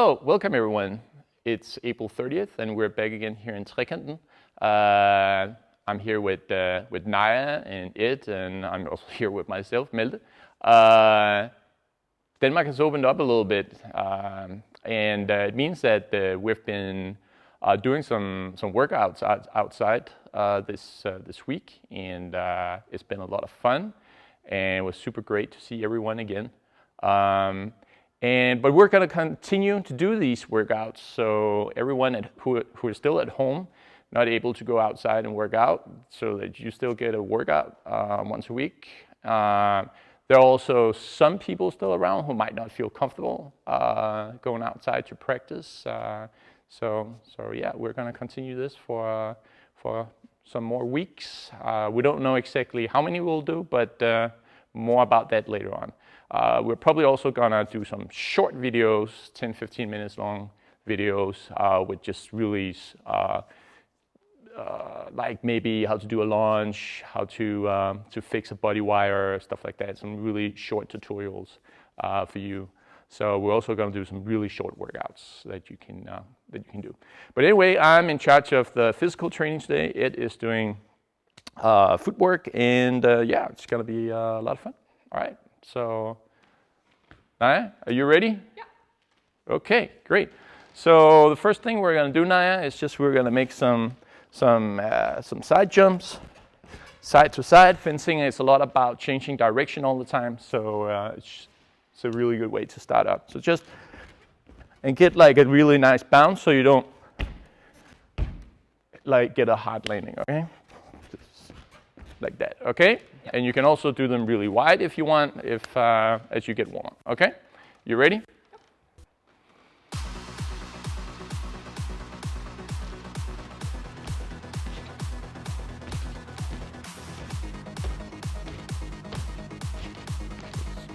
Hello, welcome everyone. It's April 30th and we're back again here in Trekanten. I'm here with Naya and Ed, and I'm also here with myself, Melde. Denmark has opened up a little bit, and it means that we've been doing some workouts outside this week, and it's been a lot of fun, and it was super great to see everyone again. But we're going to continue to do these workouts, so everyone who is still at home, not able to go outside and work out, so that you still get a workout once a week. There are also some people still around who might not feel comfortable going outside to practice. So yeah, we're going to continue this for some more weeks. We don't know exactly how many we'll do, but more about that later on. We're probably also gonna do some short videos, 10-15 minutes long videos with just really like maybe how to do a launch, how to fix a body wire, stuff like that. Some really short tutorials for you. So we're also gonna do some really short workouts that you can do. But anyway, I'm in charge of the physical training today. Ed is doing footwork, and yeah, it's gonna be a lot of fun. All right, so Naya, are you ready? Yeah. Okay, great. So the first thing we're gonna do, Naya, is just we're gonna make some side jumps, side to side. Fencing is a lot about changing direction all the time, so it's a really good way to start up. So just and get like a really nice bounce, so you don't like get a hard landing. Okay. Like that, okay? Yep. And you can also do them really wide if you want, as you get warmer, okay? You ready? Yep.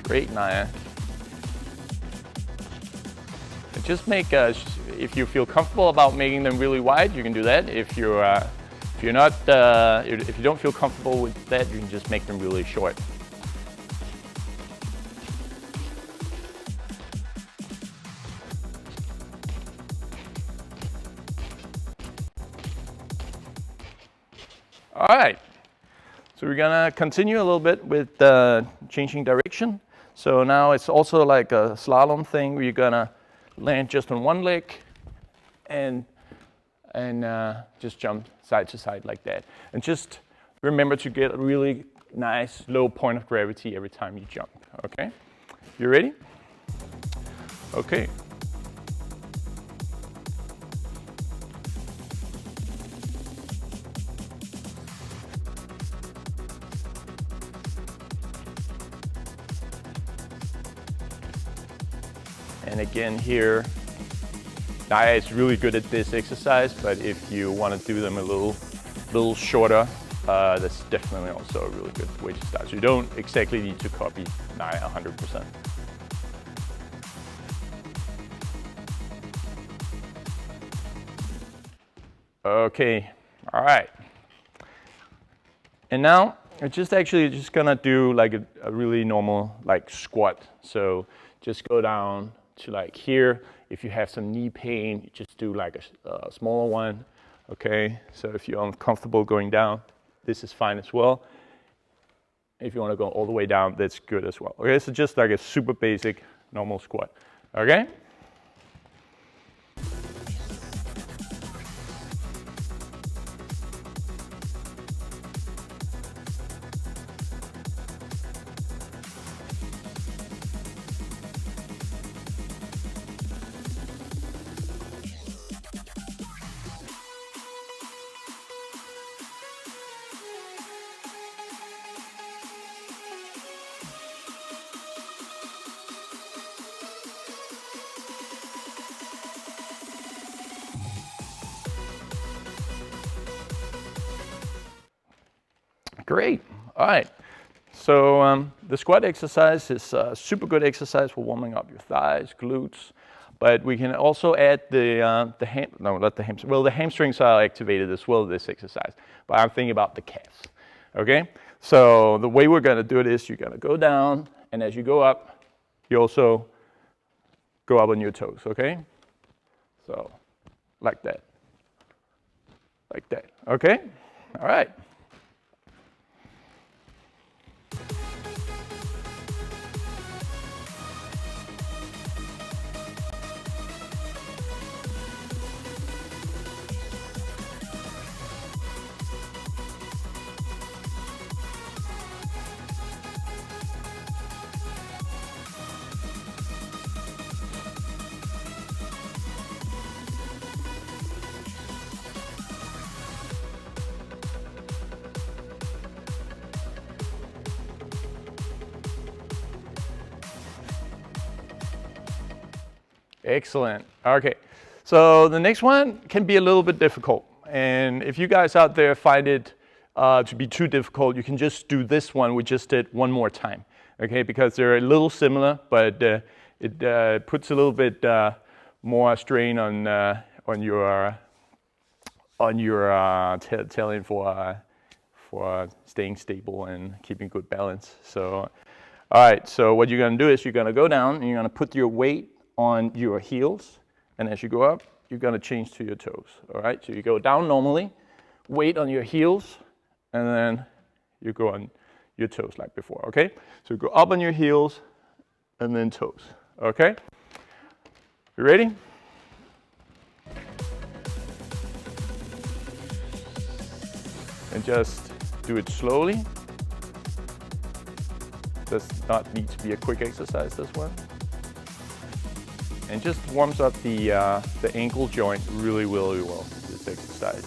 Great, Naya. And just make, if you feel comfortable about making them really wide, you can do that. If you don't feel comfortable with that, you can just make them really short. All right, so we're gonna continue a little bit with changing direction. So now it's also like a slalom thing where you're gonna land just on one leg and just jump side to side like that. And just remember to get a really nice low point of gravity every time you jump, okay? You ready? Okay. And again here, Naya is really good at this exercise, but if you want to do them a little shorter, that's definitely also a really good way to start. So you don't exactly need to copy Naya 100%. Okay, all right. And now we're just gonna do like a really normal like squat. So just go down to like here. If you have some knee pain, you just do like a smaller one, okay? So if you're uncomfortable going down, this is fine as well. If you want to go all the way down, that's good as well. Okay, so just like a super basic normal squat, okay? Great. All right. So the squat exercise is a super good exercise for warming up your thighs, glutes, but we can also add the hamstrings are activated as well this exercise, but I'm thinking about the calves. Okay. So the way we're going to do it is you're going to go down, and as you go up, you also go up on your toes. Okay. So like that. Like that. Okay? All right. Excellent. Okay, so the next one can be a little bit difficult. And if you guys out there find it to be too difficult, you can just do this one we just did one more time. Okay, because they're a little similar, but it puts a little bit more strain on your talent for staying stable and keeping good balance. So, all right. So what you're gonna do is you're gonna go down and you're gonna put your weight on your heels, and as you go up, you're gonna change to your toes. All right, so you go down normally, weight on your heels, and then you go on your toes like before. Okay, so you go up on your heels, and then toes. Okay, you ready? And just do it slowly. Does not need to be a quick exercise, this one. And just warms up the ankle joint really, really well, this exercise.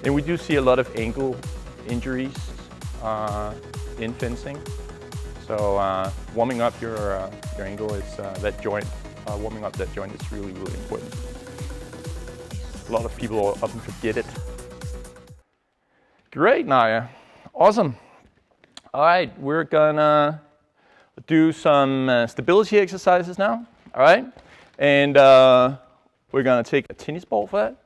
And we do see a lot of ankle injuries in fencing. So warming up your ankle is that joint. Warming up that joint is really, really important. A lot of people often forget it. Great, Naya. Awesome. All right, we're gonna do some stability exercises now, all right? And we're gonna take a tennis ball for that.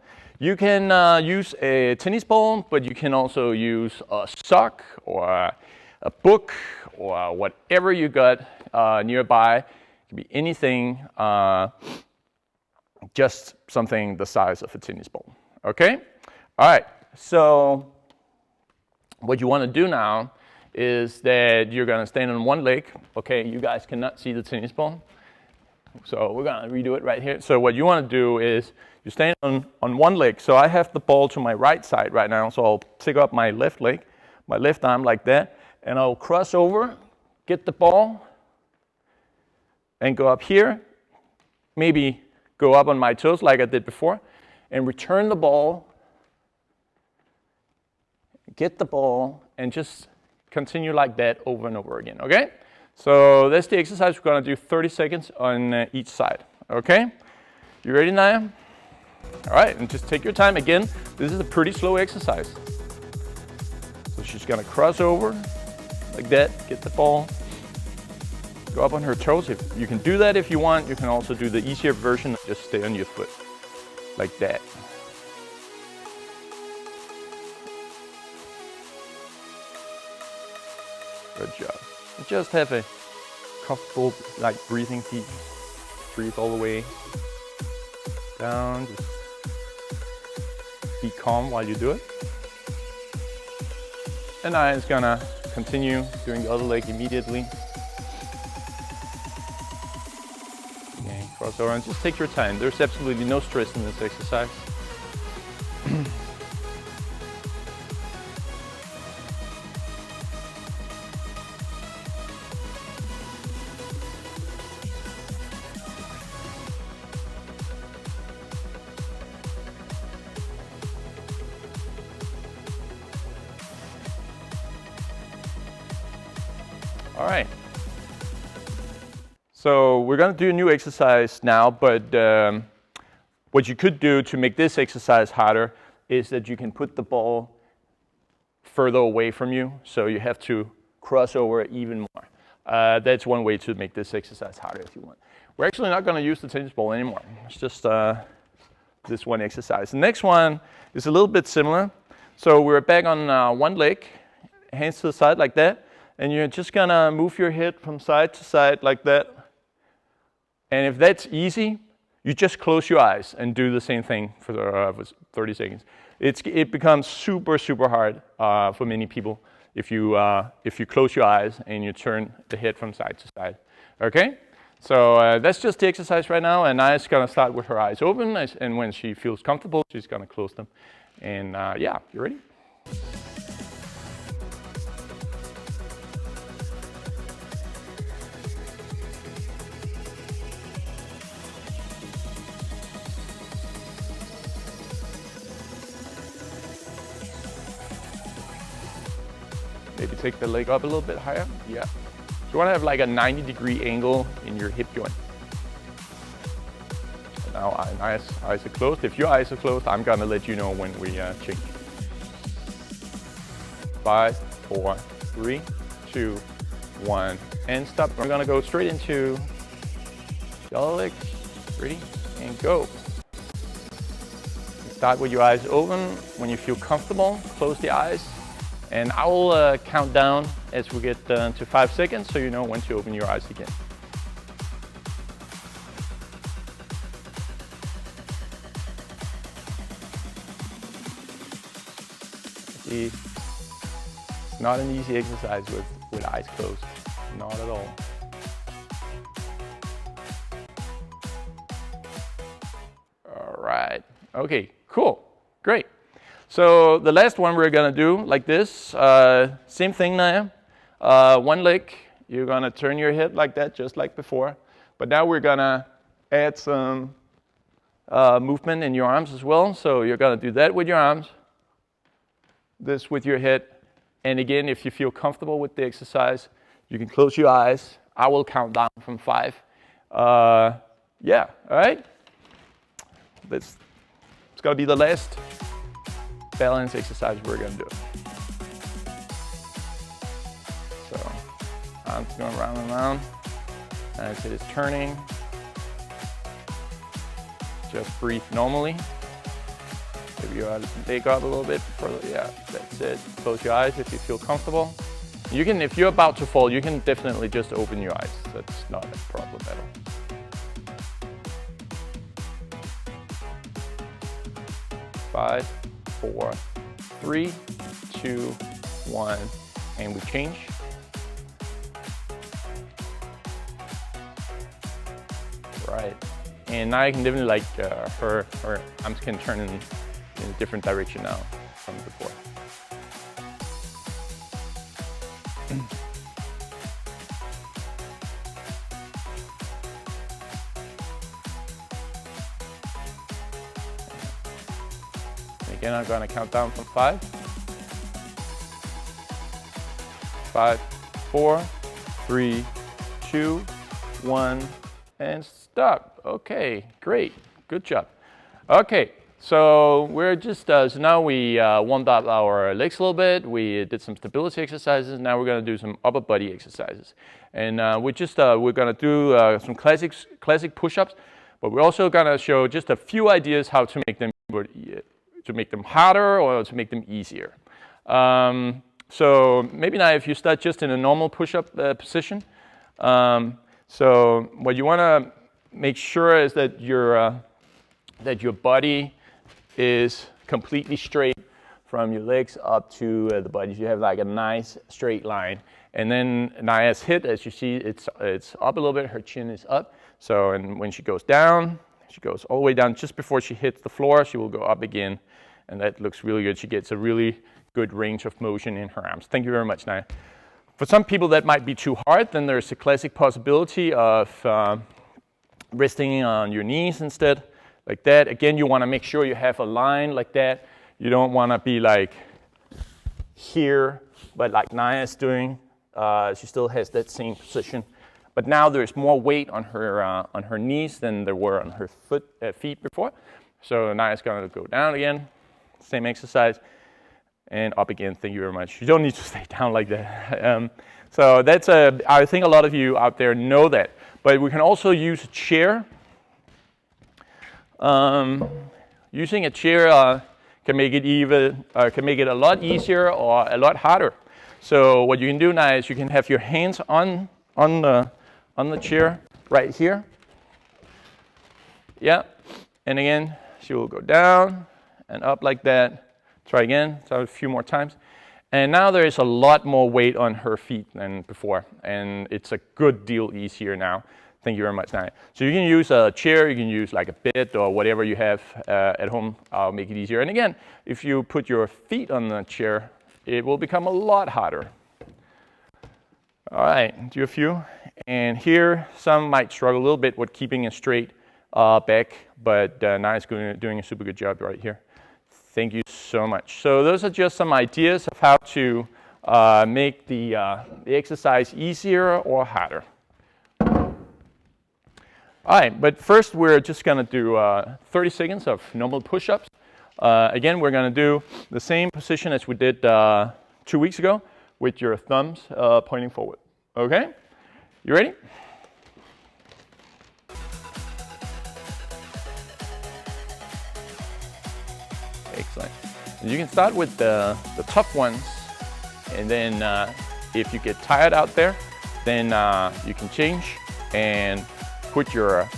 You can use a tennis ball, but you can also use a sock or a book or whatever you got nearby. It can be anything, just something the size of a tennis ball, okay? All right, so what you wanna do now is that you're gonna stand on one leg. Okay, you guys cannot see the tennis ball, so we're gonna redo it right here. So what you wanna do is you stand on one leg. So I have the ball to my right side right now, so I'll pick up my left leg, my left arm like that, and I'll cross over, get the ball, and go up here, maybe go up on my toes like I did before, and return the ball, get the ball, and just continue like that over and over again, okay? So that's the exercise. We're gonna do 30 seconds on each side, okay? You ready, Naya? All right, and just take your time. Again, this is a pretty slow exercise. So she's gonna cross over like that, get the ball, go up on her toes. If you can do that if you want. You can also do the easier version, just stay on your foot, like that. Good job. And just have a comfortable, like, breathing deep. Breathe all the way down. Just be calm while you do it. And I is gonna continue doing the other leg immediately. Okay, cross over and just take your time. There's absolutely no stress in this exercise. All right. So we're going to do a new exercise now, but what you could do to make this exercise harder is that you can put the ball further away from you, so you have to cross over even more. That's one way to make this exercise harder if you want. We're actually not going to use the tennis ball anymore. It's just this one exercise. The next one is a little bit similar. So we're back on one leg, hands to the side like that. And you're just gonna move your head from side to side like that. And if that's easy, You just close your eyes and do the same thing for 30 seconds. It becomes super, super hard for many people if you close your eyes and you turn the head from side to side. Okay? So that's just the exercise right now, and Naya's gonna start with her eyes open, and when she feels comfortable, she's gonna close them. And yeah, you ready? Maybe take the leg up a little bit higher. Yeah. You want to have like a 90-degree angle in your hip joint. And now eyes are closed. If your eyes are closed, I'm gonna let you know when we change. 5, 4, 3, 2, 1, and stop. We're gonna go straight into the other leg. Ready? And go. Start with your eyes open. When you feel comfortable, close the eyes. And I will count down as we get to 5 seconds, so you know when to open your eyes again. See, it's not an easy exercise with eyes closed, not at all. All right, okay, cool, great. So the last one we're gonna do like this, same thing now. One leg, you're gonna turn your head like that, just like before. But now we're gonna add some movement in your arms as well. So you're gonna do that with your arms, this with your head. And again, if you feel comfortable with the exercise, you can close your eyes. I will count down from 5. Yeah, all right? It's gonna be the last balance exercise we're gonna do. So arms going round and round as it is turning. Just breathe normally. Maybe you leg up a little bit further. Yeah, that's it. Close your eyes if you feel comfortable. You can, if you're about to fall, you can definitely just open your eyes. That's not a problem at all. Five, 4, 3, 2, 1, and we change. Right, and now I can definitely like her arms can turn in a different direction now from before. Again, I'm going to count down from 5. 5, 4, 3, 2, 1, and stop. Okay, great, good job. Okay, so we're just, so now we warmed up our legs a little bit. We did some stability exercises. Now we're going to do some upper body exercises. And we're going to do some classic push-ups, but we're also going to show just a few ideas how to make them harder or to make them easier. So maybe now if you start just in a normal push-up position. So what you want to make sure is that your body is completely straight from your legs up to the body. You have like a nice straight line. And then Naya's hip, as you see, it's up a little bit. Her chin is up. So and when she goes down, she goes all the way down. Just before she hits the floor, she will go up again. And that looks really good. She gets a really good range of motion in her arms. Thank you very much, Naya. For some people that might be too hard, then there's a classic possibility of resting on your knees instead, like that. Again, you want to make sure you have a line like that. You don't want to be like here, but like Naya's doing. She still has that same position. But now there's more weight on her knees than there were on her feet before. So Naya's going to go down again. Same exercise, and up again. Thank you very much. You don't need to stay down like that. So that's I think a lot of you out there know that. But we can also use a chair. Using a chair can make it a lot easier or a lot harder. So what you can do now is you can have your hands on the chair right here. Yeah, and again, she will go down and up like that. Try again, try a few more times. And now there is a lot more weight on her feet than before, and it's a good deal easier now. Thank you very much, Naya. So you can use a chair, you can use like a bed or whatever you have at home. I'll make it easier. And again, if you put your feet on the chair, it will become a lot harder. All right, do a few. And here, some might struggle a little bit with keeping it straight back, but Naya's doing a super good job right here. Thank you so much. So those are just some ideas of how to make the exercise easier or harder. All right, but first we're just going to do 30 seconds of normal push-ups. Again, we're going to do the same position as we did 2 weeks ago with your thumbs pointing forward. Okay? You ready? Excellent. You can start with the tough ones, and then if you get tired out there, then you can change and put your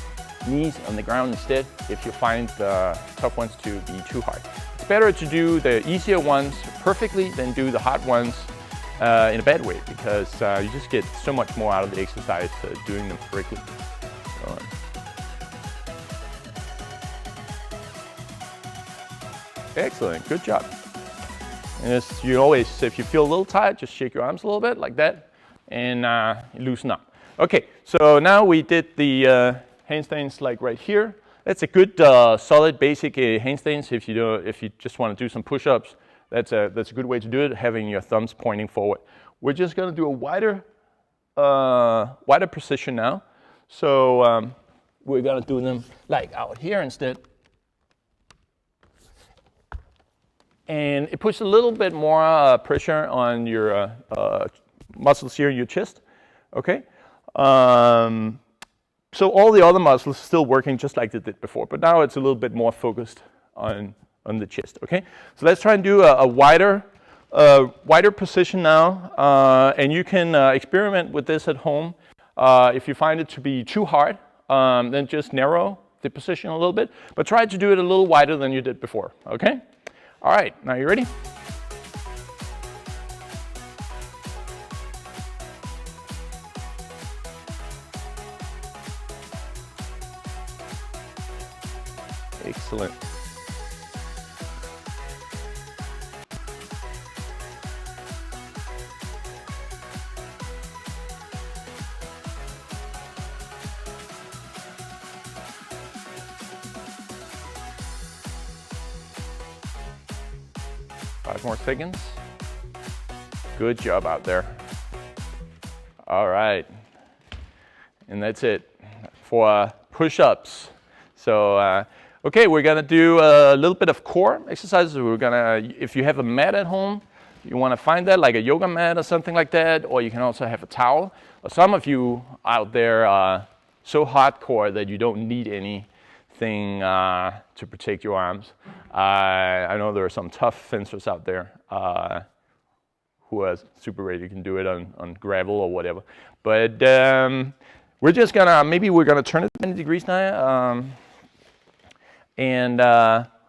knees on the ground instead if you find the tough ones to be too hard. It's better to do the easier ones perfectly than do the hard ones in a bad way, because you just get so much more out of the exercise doing them correctly. So, excellent, good job. And as you always, if you feel a little tired, just shake your arms a little bit like that and loosen up. Okay, so now we did the handstands like right here. That's a good solid basic handstands if you just want to do some push-ups. That's a good way to do it, having your thumbs pointing forward. We're just going to do a wider position now. So we're going to do them like out here instead. And it puts a little bit more pressure on your muscles here in your chest. Okay. So all the other muscles are still working just like they did before, but now it's a little bit more focused on the chest. Okay. So let's try and do a wider position now, and you can experiment with this at home. If you find it to be too hard, then just narrow the position a little bit, but try to do it a little wider than you did before. Okay. All right, now you ready? Excellent. Five more seconds. Good job out there. All right. And that's it for push-ups. So, okay, we're gonna do a little bit of core exercises. We're gonna, if you have a mat at home, you wanna find that, like a yoga mat or something like that, or you can also have a towel. Or some of you out there are so hardcore that you don't need anything to protect your arms. I know there are some tough fencers out there who are super ready. You can do it on gravel or whatever. But we're just gonna, maybe we're gonna turn it 90 degrees now. And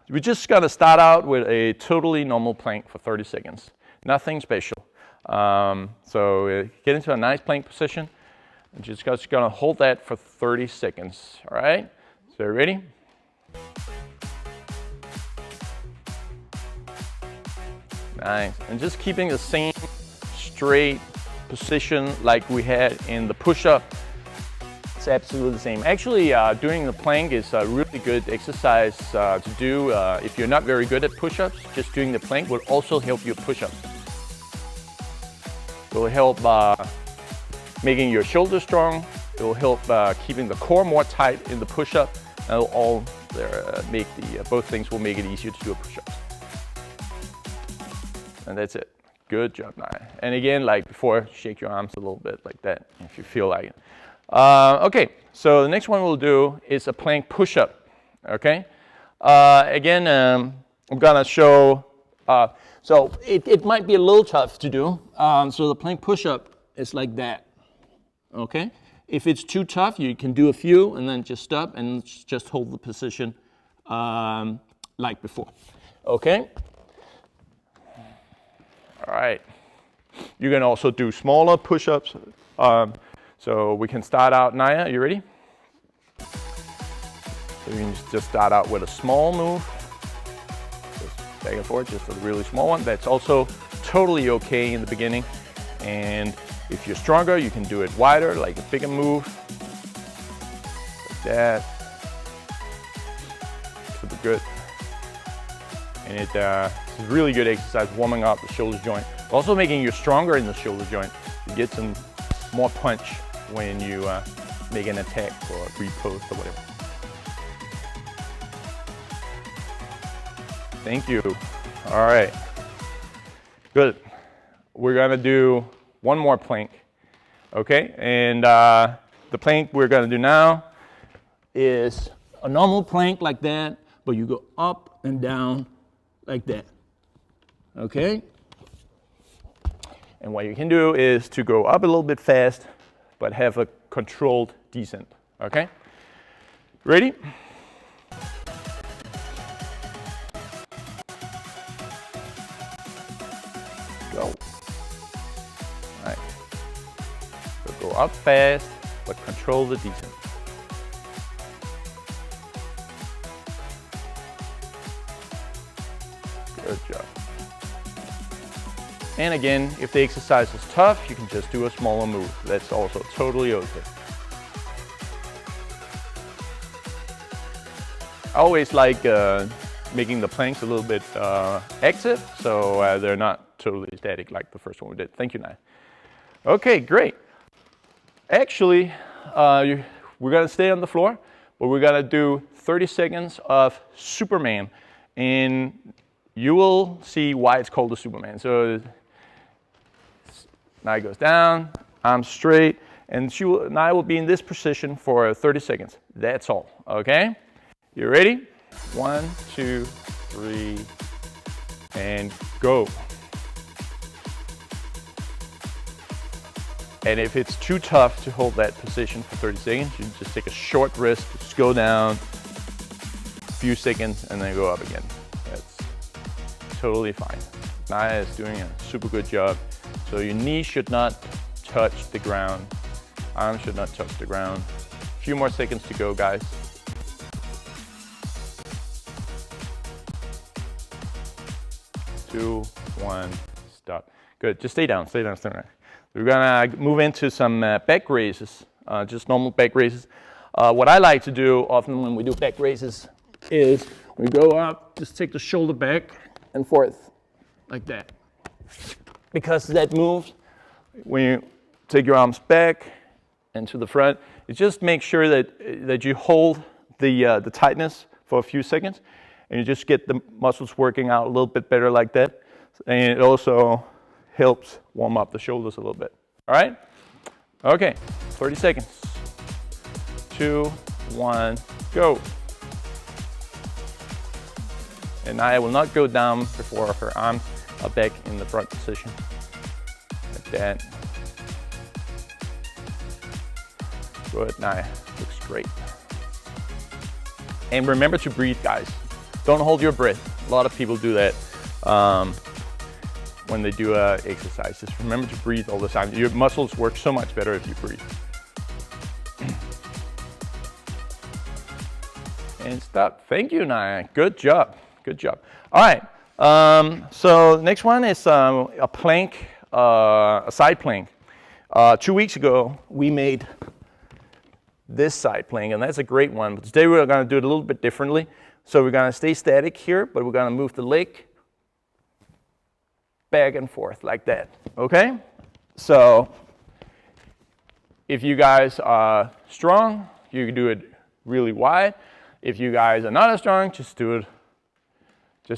we're just gonna start out with a totally normal plank for 30 seconds. Nothing special. So get into a nice plank position. And just gonna hold that for 30 seconds, all right? So ready? Nice. And just keeping the same straight position like we had in the push-up. It's absolutely the same. Actually, doing the plank is a really good exercise to do. If you're not very good at push-ups, just doing the plank will also help you push-ups. It will help making your shoulders strong. It will help keeping the core more tight in the push-up. And it'll all make both things will make it easier to do a push-up. And that's it. Good job, Naya. And again, like before, shake your arms a little bit like that if you feel like it. Okay, so the next one we'll do is a plank push-up. Okay. Again, I'm gonna show. So it might be a little tough to do. So the plank push-up is like that. Okay. If it's too tough, you can do a few and then just stop and just hold the position like before. Okay? All right. You can also do smaller push-ups. So we can start out, Naya, you ready? So you can just start out with a small move. Just back and forth, just a really small one. That's also totally okay in the beginning. And if you're stronger, you can do it wider, like a bigger move. Like that. Super good. And it's a really good exercise warming up the shoulder joint. Also making you stronger in the shoulder joint. You get some more punch when you make an attack or a repost or whatever. Thank you. All right. Good. We're gonna do one more plank. Okay, and the plank we're gonna do now is a normal plank like that, but you go up and down like that. Okay? And what you can do is to go up a little bit fast, but have a controlled descent. Okay? Ready? Go. All right. So go up fast, but control the descent. Good job. And again, if the exercise is tough, you can just do a smaller move. That's also totally okay. I always like making the planks a little bit active, so they're not totally static like the first one we did. Thank you, Naya. Okay, great. Actually, we're gonna stay on the floor, but we're gonna do 30 seconds of Superman. And you will see why it's called the Superman. So Naya goes down, arms straight, and Naya will be in this position for 30 seconds. That's all, okay? You ready? 1, 2, 3, and go. And if it's too tough to hold that position for 30 seconds, you just take a short rest, just go down a few seconds, and then go up again. That's totally fine. Naya is doing a super good job. So your knees should not touch the ground. Arms should not touch the ground. A few more seconds to go, guys. Two, one, stop. Good, just stay down, stay down, stay down. We're gonna move into some back raises, just normal back raises. What I like to do often when we do back raises is we go up, just take the shoulder back and forth, like that. Because that moves, when you take your arms back and to the front, it just makes sure that you hold the tightness for a few seconds, and you just get the muscles working out a little bit better like that. And it also helps warm up the shoulders a little bit. All right? Okay, 30 seconds. 2, 1, go. And Naya will not go down before her arms are back in the front position. Like that. Good, Naya. Looks great. And remember to breathe, guys. Don't hold your breath. A lot of people do that when they do exercise. Just remember to breathe all the time. Your muscles work so much better if you breathe. And stop. Thank you, Naya. Good job. Good job. All right. So the next one is a plank, a side plank. 2 weeks ago, we made this side plank, and that's a great one. But today we're going to do it a little bit differently. So we're going to stay static here, but we're going to move the leg back and forth like that. Okay? So if you guys are strong, you can do it really wide. If you guys are not as strong, just do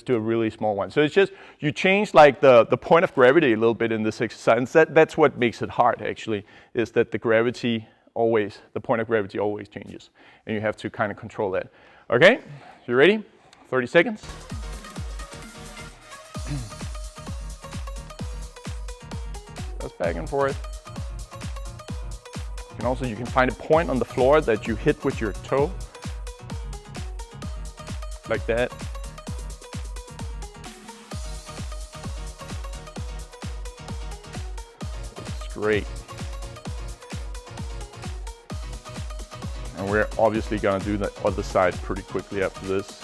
a really small one. So it's just, you change like the point of gravity a little bit in this exercise. That's what makes it hard actually, is that the point of gravity always changes. And you have to kind of control that. Okay, you ready? 30 seconds. Just back and forth. And also you can find a point on the floor that you hit with your toe, like that. It's great. And we're obviously gonna do the other side pretty quickly after this.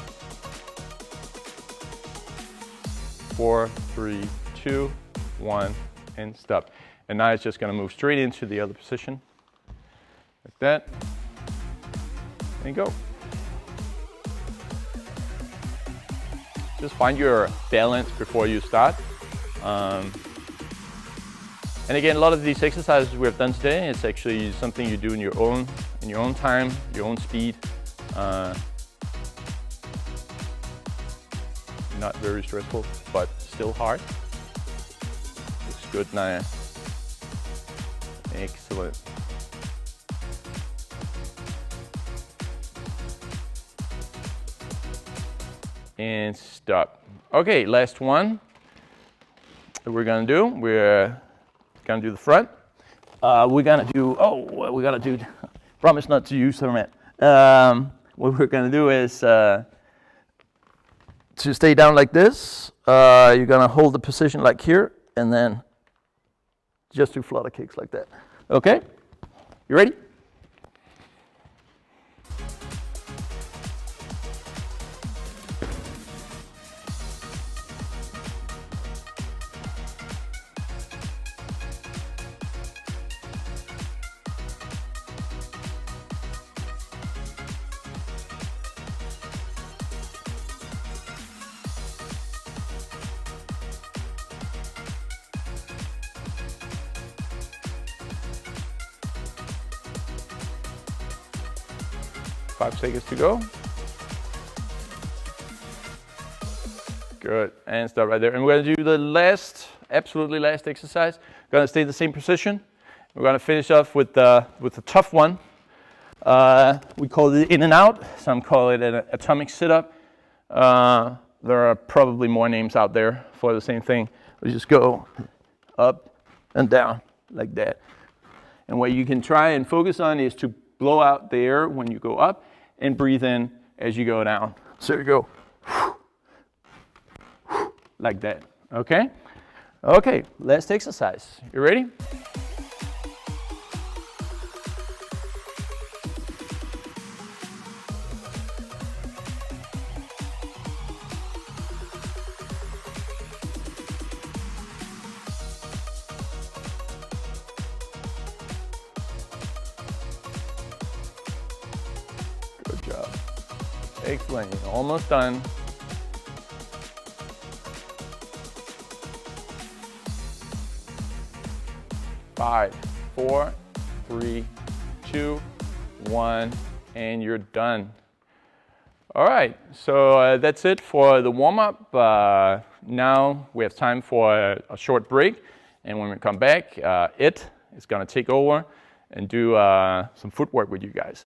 4, 3, 2, 1, and stop. And now it's just gonna move straight into the other position. Like that. And go. Just find your balance before you start. And again, a lot of these exercises we have done today, it's actually something you do in your own time, your own speed. Not very stressful, but still hard. Looks good now. Excellent. And stop. Okay, last one that we're gonna do. We're gonna do the front. We're gonna do, promise not to use her mat. What we're gonna do is to stay down like this. You're gonna hold the position like here, and then just do flutter kicks like that. Okay? You ready? Five seconds to go. Good, and stop right there. And we're gonna do the last, absolutely last exercise. We're gonna stay in the same position. We're gonna finish off with the tough one. We call it in and out. Some call it an atomic sit-up. There are probably more names out there for the same thing. We just go up and down like that. And what you can try and focus on is to blow out the air when you go up and breathe in as you go down. So you go like that, okay? Okay, last exercise. You ready? Good job. Excellent, you're almost done. Five, 4, 3, 2, 1, and you're done. All right, so that's it for the warm-up. Now we have time for a short break, and when we come back, it is gonna take over and do some footwork with you guys.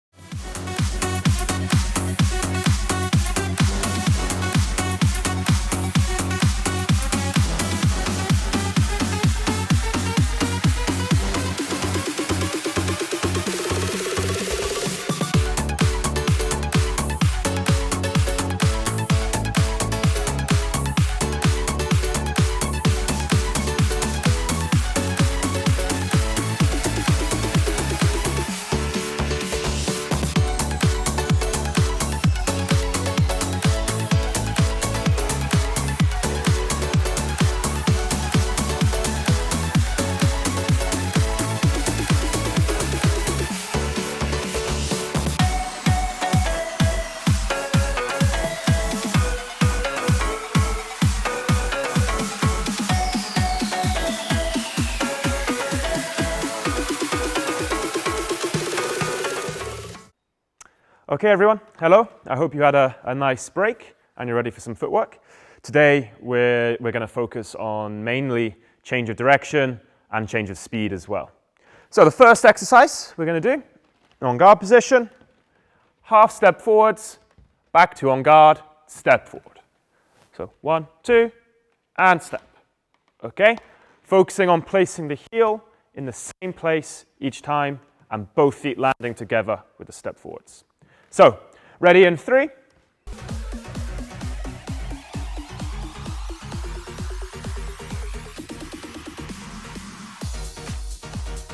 Okay everyone, hello. I hope you had a nice break and you're ready for some footwork. Today we're going to focus on mainly change of direction and change of speed as well. So the first exercise we're going to do, on guard position, half step forwards, back to on guard, step forward. So 1, 2, and step. Okay, focusing on placing the heel in the same place each time and both feet landing together with the step forwards. So, ready in 3.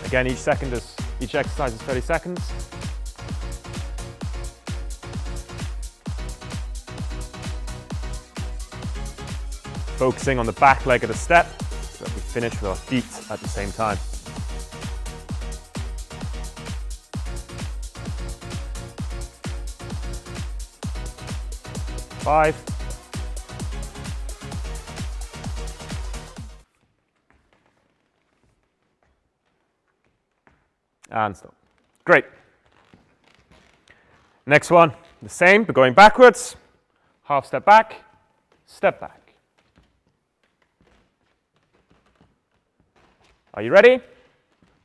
Again, each exercise is 30 seconds. Focusing on the back leg of the step so that we finish with our feet at the same time. 5. And stop. Great. Next one, the same, but going backwards. Half step back, step back. Are you ready?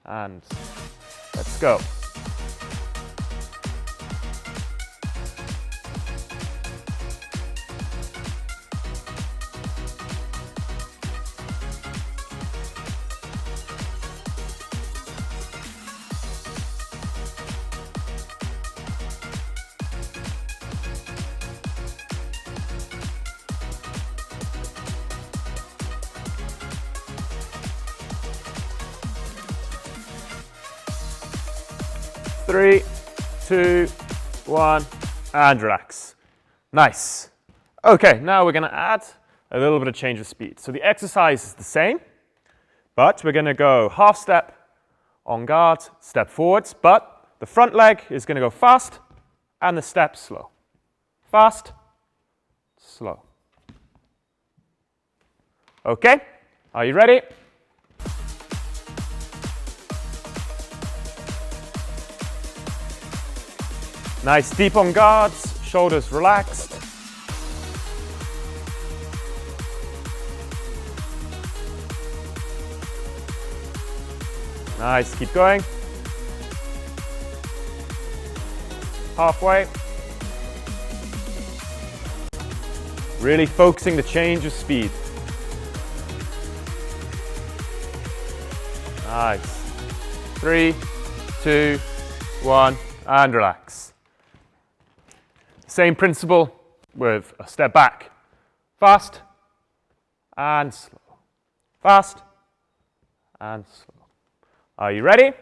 And let's go. Three, 2, 1, and relax. Nice. Okay, now we're going to add a little bit of change of speed. So the exercise is the same, but we're going to go half step on guard, step forwards, but the front leg is going to go fast and the step slow. Fast, slow. Okay, are you ready? Nice, deep on guards, shoulders relaxed. Nice, keep going. Halfway. Really focusing the change of speed. Nice. 3, 2, 1, and relax. Same principle with a step back. Fast and slow. Fast and slow. Are you ready?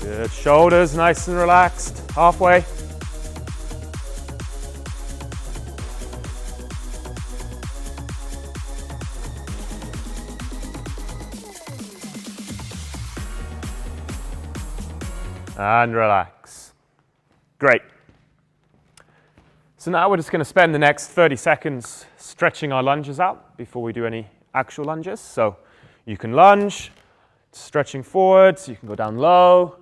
Good. Shoulders nice and relaxed. Halfway. And relax. Great. So now we're just going to spend the next 30 seconds stretching our lunges out before we do any actual lunges. So you can lunge, stretching forwards, you can go down low.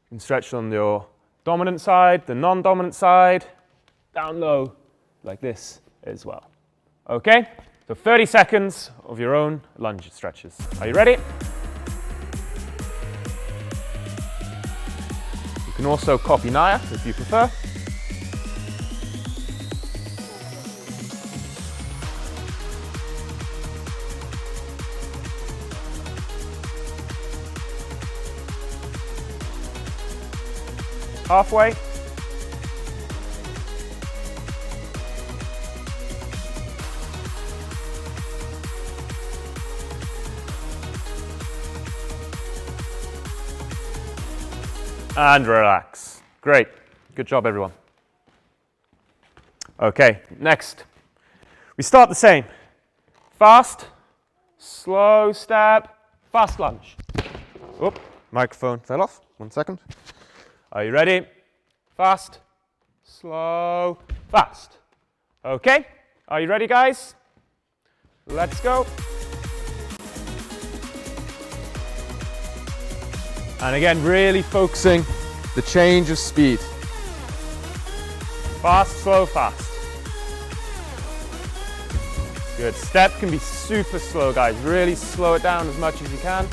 You can stretch on your dominant side, the non-dominant side, down low, like this as well. Okay? So 30 seconds of your own lunge stretches. Are you ready? You can also copy Naya if you prefer. Halfway. And relax. Great. Good job, everyone. Okay, next. We start the same. Fast, slow step, fast lunge. Oop, microphone fell off. 1 second. Are you ready? Fast, slow, fast. Okay, are you ready, guys? Let's go. And again, really focusing the change of speed. Fast, slow, fast. Good. Step can be super slow, guys. Really slow it down as much as you can.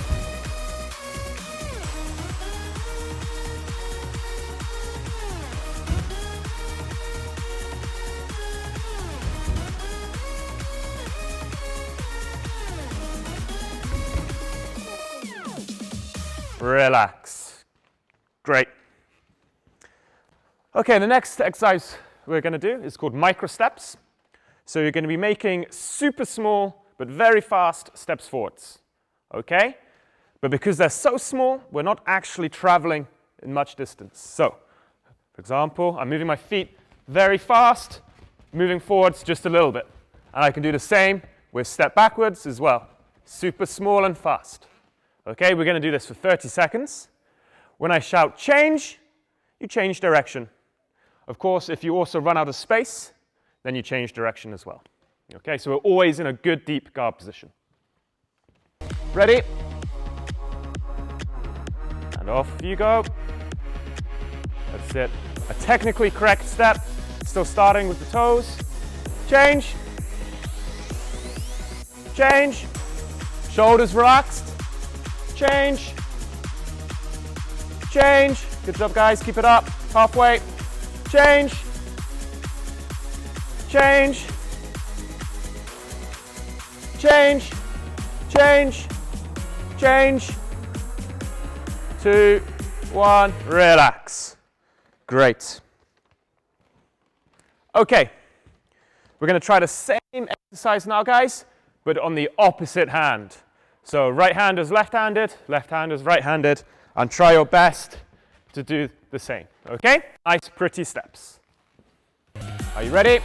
Relax. Great. Okay, the next exercise we're going to do is called micro steps. So you're going to be making super small but very fast steps forwards. Okay? But because they're so small, we're not actually traveling in much distance. So, for example, I'm moving my feet very fast, moving forwards just a little bit. And I can do the same with step backwards as well. Super small and fast. Okay, we're going to do this for 30 seconds. When I shout change, you change direction. Of course, if you also run out of space, then you change direction as well. Okay, so we're always in a good deep guard position. Ready? And off you go. That's it. A technically correct step, still starting with the toes. Change. Change. Shoulders relaxed. Change. Change. Good job, guys. Keep it up. Halfway. Change. Change. Change. Change. Change. 2, 1. Relax. Great. Okay. We're going to try the same exercise now, guys, but on the opposite hand. So right-handers left-handed, left-handers right-handed, and try your best to do the same. Okay? Nice, pretty steps. Are you ready?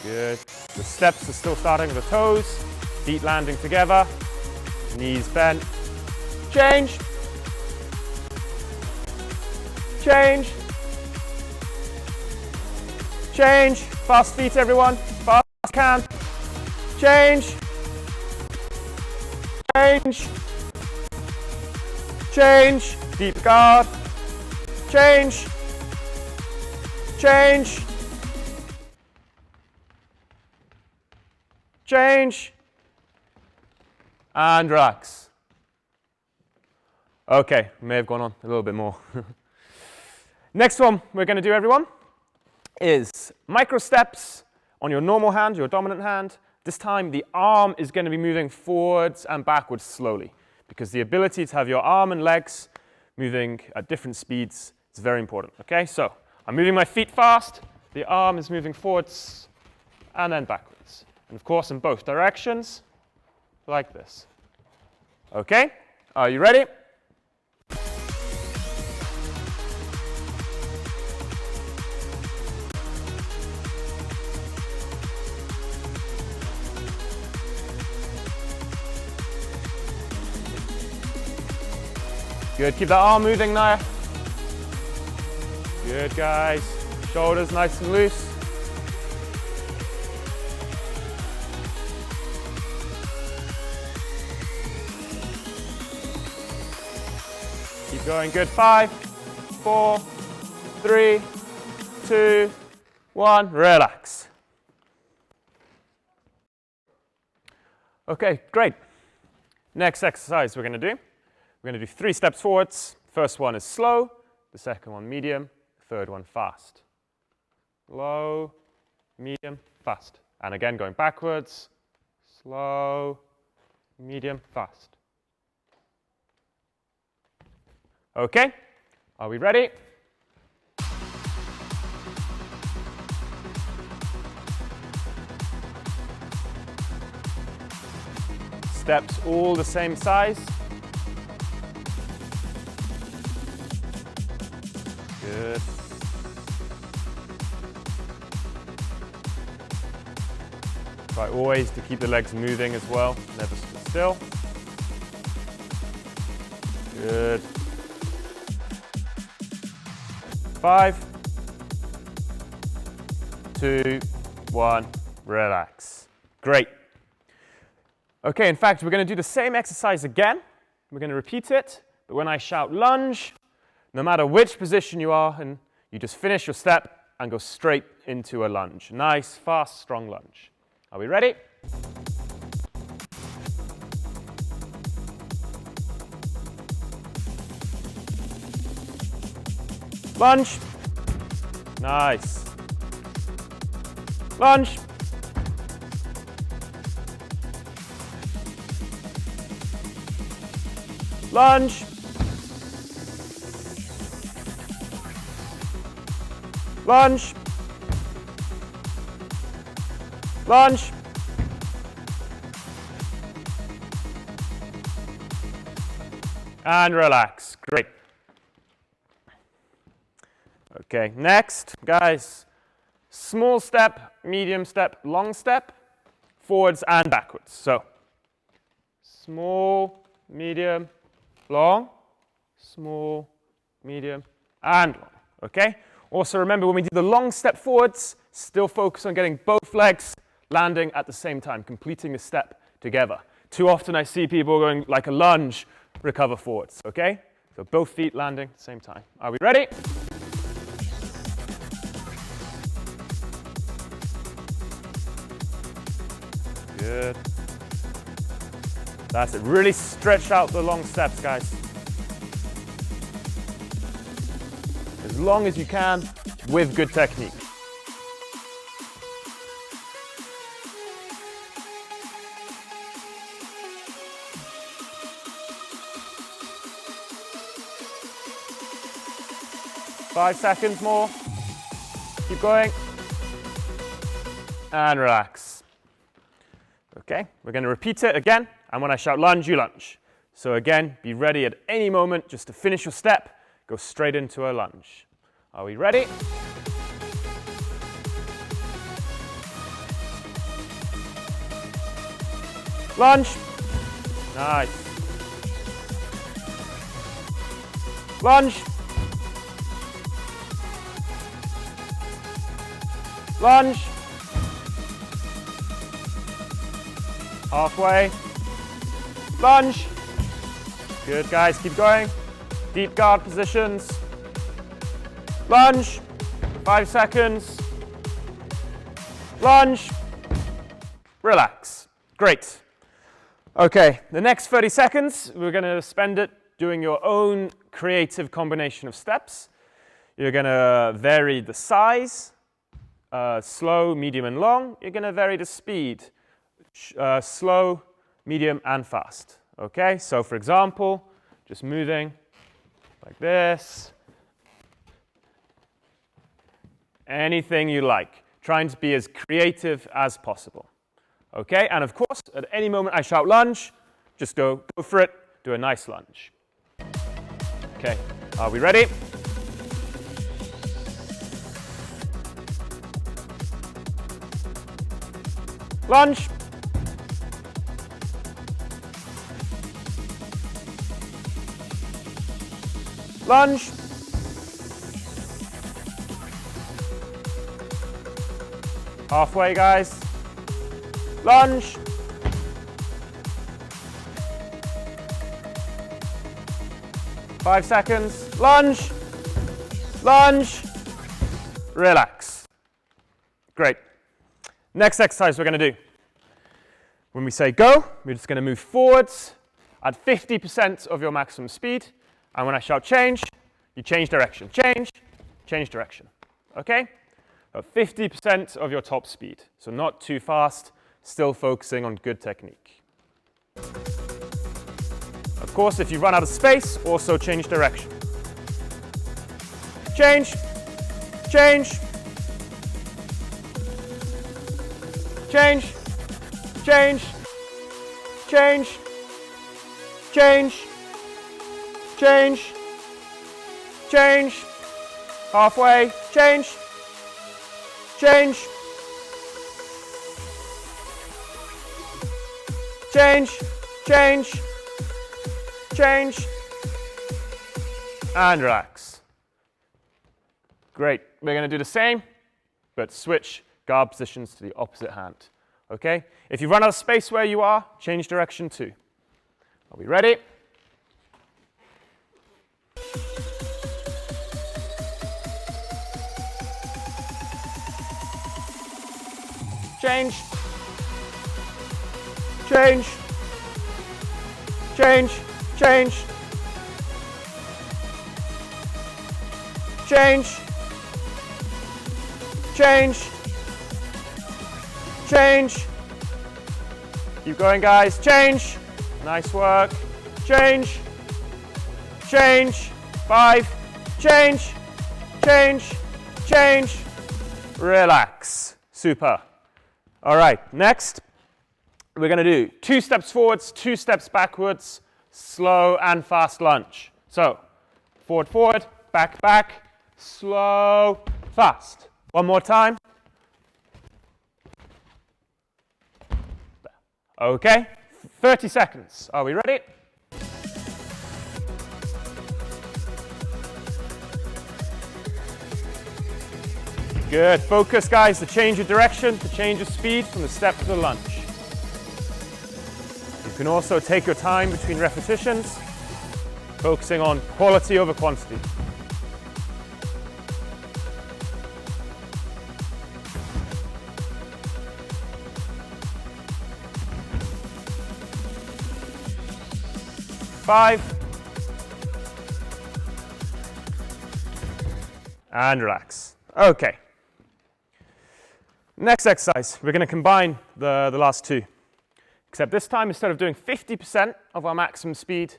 Good. The steps are still starting with the toes, feet landing together, knees bent. Change. Change. Change. Fast feet, everyone. Fast as can. Change. Change. Change. Deep guard. Change. Change. Change. And relax. Okay, may have gone on a little bit more. Next one we're going to do, everyone, is micro steps on your normal hand, your dominant hand. This time the arm is going to be moving forwards and backwards slowly, because the ability to have your arm and legs moving at different speeds is very important. Okay, so I'm moving my feet fast, the arm is moving forwards and then backwards. And of course in both directions, like this. Okay, are you ready? Good, keep that arm moving now. Good, guys. Shoulders nice and loose. Keep going, good. 5, 4, 3, 2, 1, relax. Okay, great. Next exercise we're going to do. We're going to do 3 steps forwards. First one is slow, the second one medium, the third one fast. Slow, medium, fast. And again going backwards. Slow, medium, fast. Okay, are we ready? Steps all the same size. Good. Try always to keep the legs moving as well, never sit still. Good. 5, 2, 1, relax. Great. Okay, in fact, we're going to do the same exercise again. We're going to repeat it, but when I shout lunge, no matter which position you are in, you just finish your step and go straight into a lunge. Nice, fast, strong lunge. Are we ready? Lunge. Nice. Lunge. Lunge. Lunge. Lunge. And relax. Great. Okay, next, guys, small step, medium step, long step, forwards and backwards. So, small, medium, long, small, medium, and long, okay? Also remember, when we do the long step forwards, still focus on getting both legs landing at the same time, completing the step together. Too often I see people going like a lunge, recover forwards, okay? So both feet landing at the same time. Are we ready? Good. That's it. Really stretch out the long steps, guys. As long as you can, with good technique. Five seconds more. Keep going. And relax. Okay, we're going to repeat it again, and when I shout lunge, you lunge. So again, be ready at any moment just to finish your step, go straight into a lunge. Are we ready? Lunge. Nice. Lunge. Lunge. Halfway. Lunge. Good, guys. Keep going. Deep guard positions. Lunge. 5 seconds. Lunge. Relax. Great. Okay, the next 30 seconds, we're going to spend it doing your own creative combination of steps. You're going to vary the size, slow, medium, and long. You're going to vary the speed. Slow, medium, and fast. Okay, so for example, just moving like this. Anything you like. Trying to be as creative as possible. Okay, and of course, at any moment I shout lunge, just go for it, do a nice lunge. Okay, are we ready? Lunge. Lunge. Halfway, guys. Lunge. Five seconds. Lunge. Lunge. Relax. Great. Next exercise we're going to do. When we say go, we're just going to move forwards at 50% of your maximum speed. And when I shout change, you change direction. Change, change direction. Okay? 50% of your top speed. So not too fast, still focusing on good technique. Of course, if you run out of space, also change direction. Change, change, change, change, change, change, change, change, halfway, change, change, change, change, change, and relax. Great. We're going to do the same, but switch guard positions to the opposite hand. Okay? If you run out of space where you are, change direction too. Are we ready? change, change, change, change, change, change, change. Keep going, guys. Change. Nice work. Change. Change. 5. Change. Change. Change. Relax. Super. All right, next, we're going to do 2 steps forwards, 2 steps backwards, slow and fast lunge. So, forward, forward, back, back, slow, fast. One more time. Okay, 30 seconds. Are we ready? Good. Focus, guys, to change of direction, to change of speed from the step to the lunge. You can also take your time between repetitions, focusing on quality over quantity. Five. And relax. Okay. Next exercise, we're going to combine the last 2. Except this time, instead of doing 50% of our maximum speed,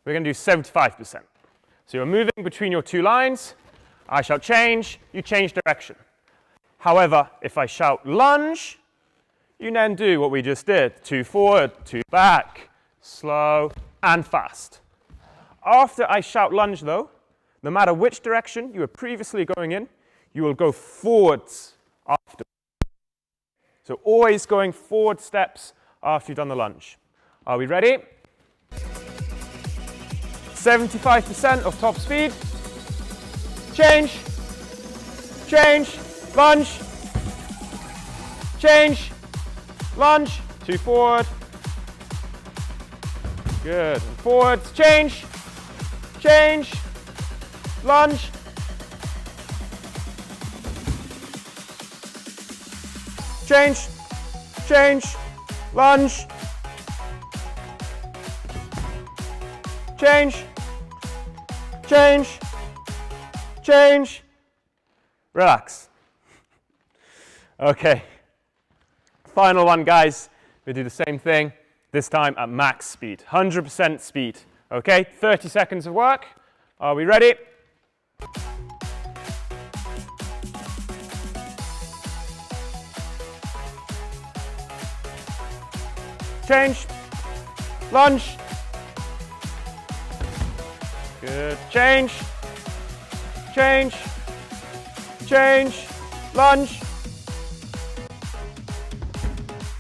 we're going to do 75%. So you're moving between your 2 lines. I shout change, you change direction. However, if I shout lunge, you then do what we just did. 2 forward, 2 back, slow and fast. After I shout lunge, though, no matter which direction you were previously going in, you will go forwards after. So always going forward steps after you've done the lunge. Are we ready? 75% of top speed. Change. Change. Lunge. Change. Lunge. 2 forward. Good. And forwards. Change. Change. Lunge. Change, change, lunge, change, change, change, relax. Okay, final one, guys. We do the same thing, this time at max speed, 100% speed. Okay, 30 seconds of work. Are we ready? Change, lunge, good, change, change, change, lunge,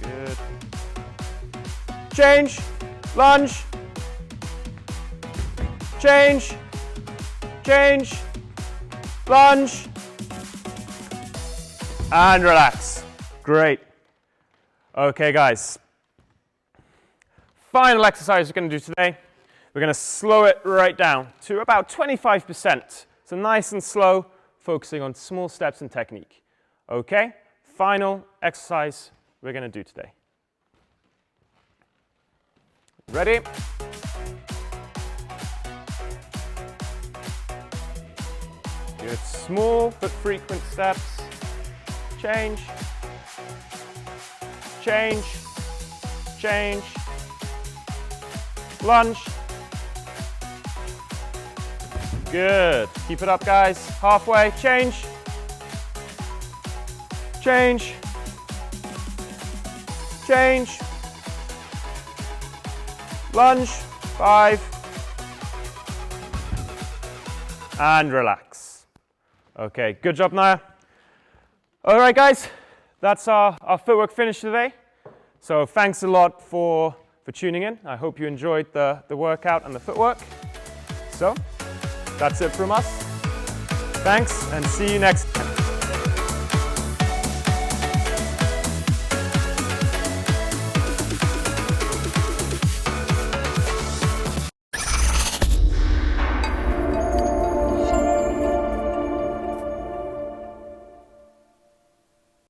good, change, lunge, change, change, lunge, and relax. Great. Okay, guys. Final exercise we're going to do today, we're going to slow it right down to about 25%. So nice and slow, focusing on small steps and technique. Okay, final exercise we're going to do today. Ready? Good, small but frequent steps. Change, change, change. Lunge. Good. Keep it up, guys. Halfway. Change. Change. Change. Lunge. 5. And relax. Okay, good job, Naya. All right, guys. That's our footwork finish today. So thanks a lot for tuning in. I hope you enjoyed the workout and the footwork. So, that's it from us. Thanks, and see you next time.